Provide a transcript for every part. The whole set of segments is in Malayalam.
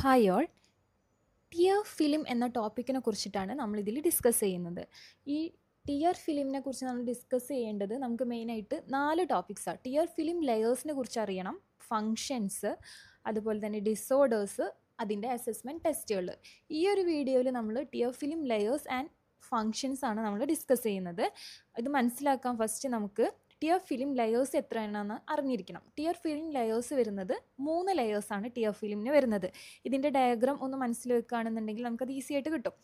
Hi all. ടിയർ ഫിലിം എന്ന ടോപ്പിക്കിനെ കുറിച്ചിട്ടാണ് നമ്മളിതിൽ ഡിസ്കസ് ചെയ്യുന്നത്. ഈ ടിയർ ഫിലിമിനെ കുറിച്ച് നമ്മൾ ഡിസ്കസ് ചെയ്യേണ്ടത് നമുക്ക് മെയിനായിട്ട് 4 ടോപ്പിക്സാണ്. ടിയർ ഫിലിം ലെയേഴ്സിനെ കുറിച്ച് അറിയണം, ഫങ്ഷൻസ്, അതുപോലെ തന്നെ ഡിസോർഡേഴ്സ്, അതിൻ്റെ അസസ്മെൻറ്റ് ടെസ്റ്റുകൾ. ഈ ഒരു വീഡിയോയിൽ നമ്മൾ tear film layers and functions ആണ് നമ്മൾ ഡിസ്കസ് ചെയ്യുന്നത്. ഇത് മനസ്സിലാക്കാൻ ഫസ്റ്റ് നമുക്ക് ടിയർ ഫിലിം ലെയേഴ്സ് എത്ര എണ്ണമെന്ന് അറിഞ്ഞിരിക്കണം. ടിയർ ഫിലിം ലെയേഴ്സ് വരുന്നത് 3 ലെയേഴ്സാണ് ടിയർ ഫിലിമിന് വരുന്നത്. ഇതിൻ്റെ ഡയഗ്രാം ഒന്ന് മനസ്സിൽ വെക്കുകയാണെന്നുണ്ടെങ്കിൽ നമുക്കത് ഈസി ആയിട്ട് കിട്ടും.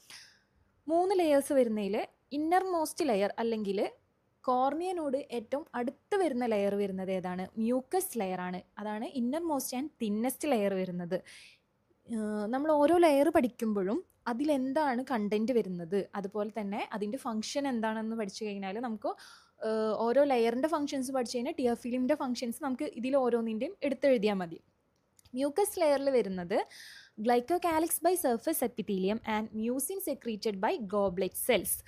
3 ലെയേഴ്സ് വരുന്നതിൽ ഇന്നർ മോസ്റ്റ് ലെയർ അല്ലെങ്കിൽ കോർണിയനോട് ഏറ്റവും അടുത്ത് വരുന്ന ലെയർ വരുന്നത് ഏതാണ്? മ്യൂക്കസ് ലെയറാണ്. അതാണ് inner most and thinnest layer വരുന്നത്. നമ്മൾ ഓരോ ലെയർ പഠിക്കുമ്പോഴും അതിലെന്താണ് കണ്ടൻറ്റ് വരുന്നത്, അതുപോലെ തന്നെ അതിൻ്റെ ഫങ്ഷൻ എന്താണെന്ന് പഠിച്ചു കഴിഞ്ഞാൽ നമുക്ക് ഓരോ ലെയറിൻ്റെ ഫങ്ഷൻസ് പഠിച്ചു കഴിഞ്ഞാൽ ടിയർ ഫിലിമിൻ്റെ ഫങ്ഷൻസ് നമുക്ക് ഇതിൽ ഓരോന്നിൻ്റെയും എടുത്തെഴുതിയാൽ മതി. മ്യൂക്കസ് ലെയറിൽ വരുന്നത് glycocalyx by surface epithelium and mucin secreted by goblet cells.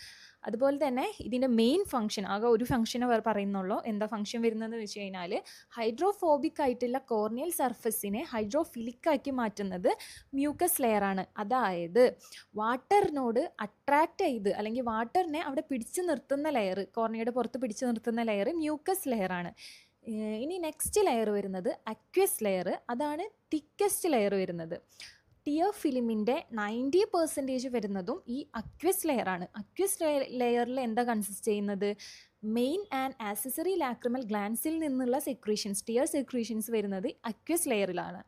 അതുപോലെ തന്നെ ഇതിൻ്റെ മെയിൻ ഫംഗ്ഷൻ, ആകെ ഒരു ഫംഗ്ഷനെ പറയുന്നുള്ളൂ. എന്താ ഫംഗ്ഷൻ വരുന്നതെന്ന് വെച്ച് കഴിഞ്ഞാൽ ഹൈഡ്രോഫോബിക് ആയിട്ടുള്ള കോർണിയൽ സർഫസിനെ ഹൈഡ്രോഫിലിക് ആക്കി മാറ്റുന്നത് മ്യൂക്കസ് ലെയറാണ്. അതായത് വാട്ടറിനോട് അട്രാക്റ്റ് ചെയ്ത് അല്ലെങ്കിൽ വാട്ടറിനെ അവിടെ പിടിച്ചു നിർത്തുന്ന ലെയർ, കോർണിയയുടെ പുറത്ത് പിടിച്ചു നിർത്തുന്ന ലെയർ മ്യൂക്കസ് ലെയറാണ്. ഇനി നെക്സ്റ്റ് ലെയർ വരുന്നത് അക്വസ് ലെയർ. അതാണ് തിക്കസ്റ്റ് ലെയർ വരുന്നത്. ടിയർ ഫിലിമിൻ്റെ 90% വരുന്നതും ഈ അക്വസ് ലെയറാണ്. അക്വസ് ലെയറിൽ എന്താ കൺസിസ്റ്റ് ചെയ്യുന്നത്? മെയിൻ ആൻഡ് ആക്സസറി ലാക്രിമൽ ഗ്ലാൻസിൽ നിന്നുള്ള സെക്രീഷൻസ്, ടിയർ സെക്രീഷൻസ് വരുന്നത് അക്വസ് ലെയറിലാണ്.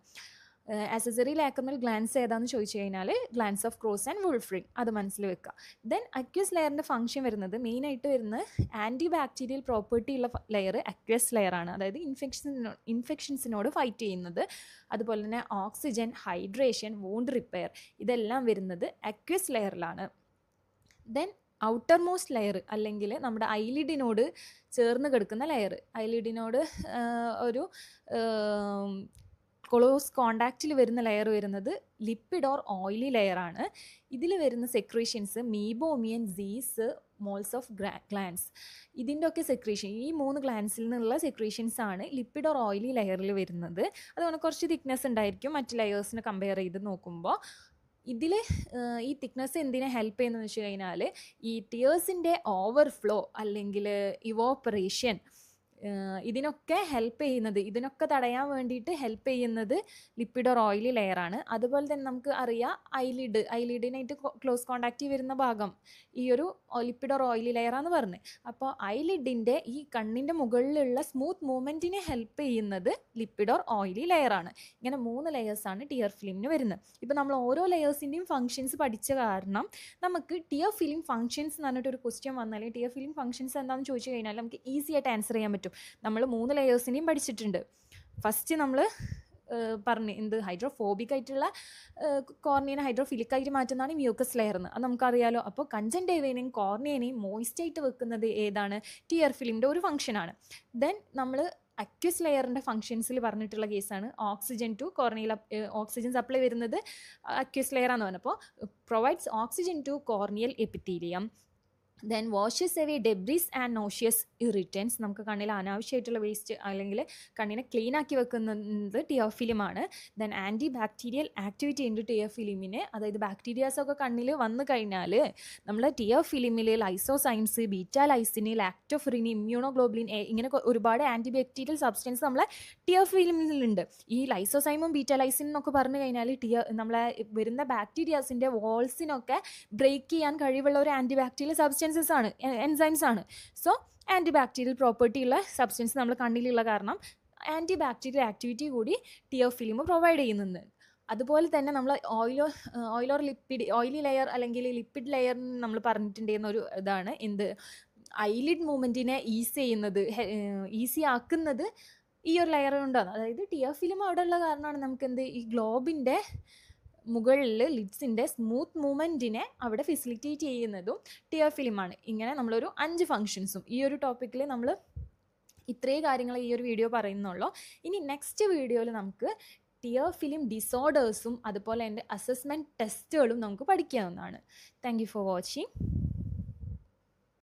ആക്സസറി ലാക്രിമൽ ഗ്ലാൻസ് ഏതാണെന്ന് ചോദിച്ചു കഴിഞ്ഞാൽ ഗ്ലാൻസ് ഓഫ് ക്രോസ് ആൻഡ് വുൾഫ്രിങ്, അത് മനസ്സിൽ വെക്കുക. ദെൻ അക്വസ് ലെയറിൻ്റെ ഫംഗ്ഷൻ വരുന്നത് മെയിനായിട്ട് വരുന്ന ആൻറ്റി ബാക്ടീരിയൽ പ്രോപ്പർട്ടി ഉള്ള ലെയർ അക്വസ് ലെയറാണ്. അതായത് ഇൻഫെക്ഷൻസിനോട് ഫൈറ്റ് ചെയ്യുന്നത്. അതുപോലെ തന്നെ ഓക്സിജൻ, ഹൈഡ്രേഷൻ, വൂണ്ട് റിപ്പയർ, ഇതെല്ലാം വരുന്നത് അക്വസ് ലെയറിലാണ്. ദെൻ ഔട്ടർ മോസ്റ്റ് ലെയർ അല്ലെങ്കിൽ നമ്മുടെ ഐലിഡിനോട് ചേർന്ന് കിടക്കുന്ന ലെയർ, ഐലിഡിനോട് ഒരു ക്ലോസ് കോണ്ടാക്റ്റിൽ വരുന്ന ലെയർ വരുന്നത് ലിപ്പിഡ് ഓർ ഓയിലി ലെയറാണ്. ഇതിൽ വരുന്ന സെക്രീഷൻസ് മീബോമിയൻ, സീസ്, മോൾസ് ഓഫ് ഗ്ലാൻസ്, ഇതിൻ്റെ ഒക്കെ സെക്രീഷൻ, ഈ 3 ഗ്ലാൻസിൽ നിന്നുള്ള സെക്രീഷൻസ് ആണ് ലിപ്പിഡ് ഓർ ഓയിലി ലെയറിൽ വരുന്നത്. അതുകൊണ്ട് കുറച്ച് തിക്നെസ് ഉണ്ടായിരിക്കും മറ്റ് ലെയേഴ്സിനെ കമ്പയർ ചെയ്ത് നോക്കുമ്പോൾ. ഇതിൽ ഈ തിക്നെസ് എന്തിനെ ഹെൽപ്പ് ചെയ്യുന്നതെന്ന് വെച്ച് കഴിഞ്ഞാൽ ഈ ടിയേഴ്സിൻ്റെ ഓവർഫ്ലോ അല്ലെങ്കിൽ ഇവോപ്പറേഷൻ, ഇതിനൊക്കെ ഹെൽപ്പ് ചെയ്യുന്നത്, ഇതിനൊക്കെ തടയാൻ വേണ്ടിയിട്ട് ഹെൽപ്പ് ചെയ്യുന്നത് ലിപ്പിഡ് ഓർ ഓയിലി ലെയറാണ്. അതുപോലെ തന്നെ നമുക്ക് അറിയാം ഐലിഡിനായിട്ട് ക്ലോസ് കോണ്ടാക്റ്റ് വരുന്ന ഭാഗം ഈ ഒരു ലിപ്പിഡ് ഓർ ഓയിലി ലെയറാന്ന് പറഞ്ഞ്. അപ്പോൾ ഐലിഡിൻ്റെ ഈ കണ്ണിൻ്റെ മുകളിലുള്ള സ്മൂത്ത് മൂവ്മെൻറ്റിനെ ഹെൽപ്പ് ചെയ്യുന്നത് ലിപ്പിഡ് ഓർ ഓയിലി ലെയറാണ്. ഇങ്ങനെ 3 ലെയേഴ്സാണ് ടിയർ ഫിലിമിന് വരുന്നത്. ഇപ്പോൾ നമ്മൾ ഓരോ ലെയേഴ്സിൻ്റെയും ഫങ്ഷൻസ് പഠിച്ച കാരണം നമുക്ക് ടിയർ ഫിലിം ഫങ്ഷൻസ് എന്ന് പറഞ്ഞിട്ടൊരു ക്വസ്റ്റ്യൻ വന്നാൽ ടിയർ ഫിലിം ഫങ്ഷൻസ് എന്താണെന്ന് ചോദിച്ചു കഴിഞ്ഞാൽ നമുക്ക് ഈസി ആയിട്ട് ആൻസർ ചെയ്യാൻ പറ്റും. നമ്മൾ 3 ലെയേഴ്സിനെയും പഠിച്ചിട്ടുണ്ട്. ഫസ്റ്റ് നമ്മൾ പറഞ്ഞ് എന്ത് ഹൈഡ്രോഫോബിക് ആയിട്ടുള്ള കോർണിയനെ ഹൈഡ്രോഫിലിക് ആയിട്ട് മാറ്റുന്നതാണ് മ്യൂക്കസ് ലെയർ എന്ന്, അത് നമുക്കറിയാലോ. അപ്പോൾ കൺജങ്ക്റ്റൈവനെയും കോർണിയനെയും മോയിസ്റ്റ് ആയിട്ട് വെക്കുന്നത് ഏതാണ്? ടിയർ ഫിലിമിൻ്റെ ഒരു ഫംഗ്ഷനാണ്. ദെൻ നമ്മൾ അക്വസ് ലെയറിൻ്റെ ഫംഗ്ഷൻസിൽ പറഞ്ഞിട്ടുള്ള കേസാണ് oxygen to corneal, oxygen supply വരുന്നത് അക്വസ് ലെയറാന്ന് പറഞ്ഞപ്പോൾ provides oxygen to corneal epithelium. Then washes away debris and noxious irritants, നമുക്ക് കണ്ണിൽ അനാവശ്യമായിട്ടുള്ള വേസ്റ്റ് അല്ലെങ്കിൽ കണ്ണിനെ ക്ലീൻ ആക്കി വെക്കുന്നത് ടിയർ ഫിലിമാണ്. ദെൻ ആൻറ്റി ബാക്ടീരിയൽ ആക്ടിവിറ്റി ഉണ്ട് ടിയർ ഫിലിമിന്, അതായത് ബാക്ടീരിയാസൊക്കെ കണ്ണിൽ വന്നു കഴിഞ്ഞാൽ നമ്മൾ ടിയർ ഫിലിമിൽ lysozymes, beta lysin, lactoferrin, immunoglobulin, ഇങ്ങനെ ഒരുപാട് ആൻറ്റി ബാക്ടീരിയൽ സബ്സ്റ്റൻസ് നമ്മളെ ടിയർ ഫിലിമിലുണ്ട്. ഈ ലൈസോസൈമും ബീറ്റാ ലൈസിൻ എന്നൊക്കെ പറഞ്ഞു കഴിഞ്ഞാൽ നമ്മളെ വരുന്ന ബാക്ടീരിയാസിൻ്റെ വോൾസിനൊക്കെ ബ്രേക്ക് ചെയ്യാൻ കഴിവുള്ള ഒരു ആൻറ്റി ബാക്ടീരിയൽ സബ്സ്റ്റൻസ് ആണ്, എൻസൈംസ് ആണ്. സോ ആൻറ്റി ബാക്ടീരിയൽ പ്രോപ്പർട്ടി ഉള്ള സബ്സ്റ്റൻസ് നമ്മൾ കണ്ണിലുള്ള കാരണം ആൻറ്റി ബാക്ടീരിയൽ ആക്ടിവിറ്റി കൂടി ടിയർ ഫിലിം പ്രൊവൈഡ് ചെയ്യുന്നുണ്ട്. അതുപോലെ തന്നെ നമ്മൾ ഓയിലോർ ലിപ്പിഡ്, ഓയിലി ലെയർ അല്ലെങ്കിൽ ലിപ്പിഡ് ലെയർ നമ്മൾ പറഞ്ഞിട്ടുണ്ടെന്ന ഒരു ഇതാണ് എന്ത്, ഐലിഡ് മൂവ്മെൻറ്റിനെ ഈസി ആക്കുന്നത് ഈ ഒരു ലെയർ കൊണ്ടാണ്. അതായത് ടിയർ ഫിലിം അവിടെ ഉള്ള കാരണമാണ് നമുക്ക് എന്ത് ഈ ഗ്ലോബിൻ്റെ മുകളിൽ ലിഡ്സിൻ്റെ സ്മൂത്ത് മൂവ്മെൻറ്റിനെ അവിടെ ഫെസിലിറ്റേറ്റ് ചെയ്യുന്നതും ടിയർ ഫിലിമാണ്. ഇങ്ങനെ നമ്മളൊരു 5 ഫങ്ഷൻസും ഈ ഒരു ടോപ്പിക്കിൽ നമ്മൾ ഇത്രയും കാര്യങ്ങൾ ഈ ഒരു വീഡിയോ പറയുന്നുള്ളൂ. ഇനി നെക്സ്റ്റ് വീഡിയോയിൽ നമുക്ക് ടിയർ ഫിലിം ഡിസോർഡേഴ്സും അതുപോലെ എൻ്റെ അസസ്മെൻറ്റ് ടെസ്റ്റുകളും നമുക്ക് പഠിക്കാവുന്നതാണ്. Thank you for watching.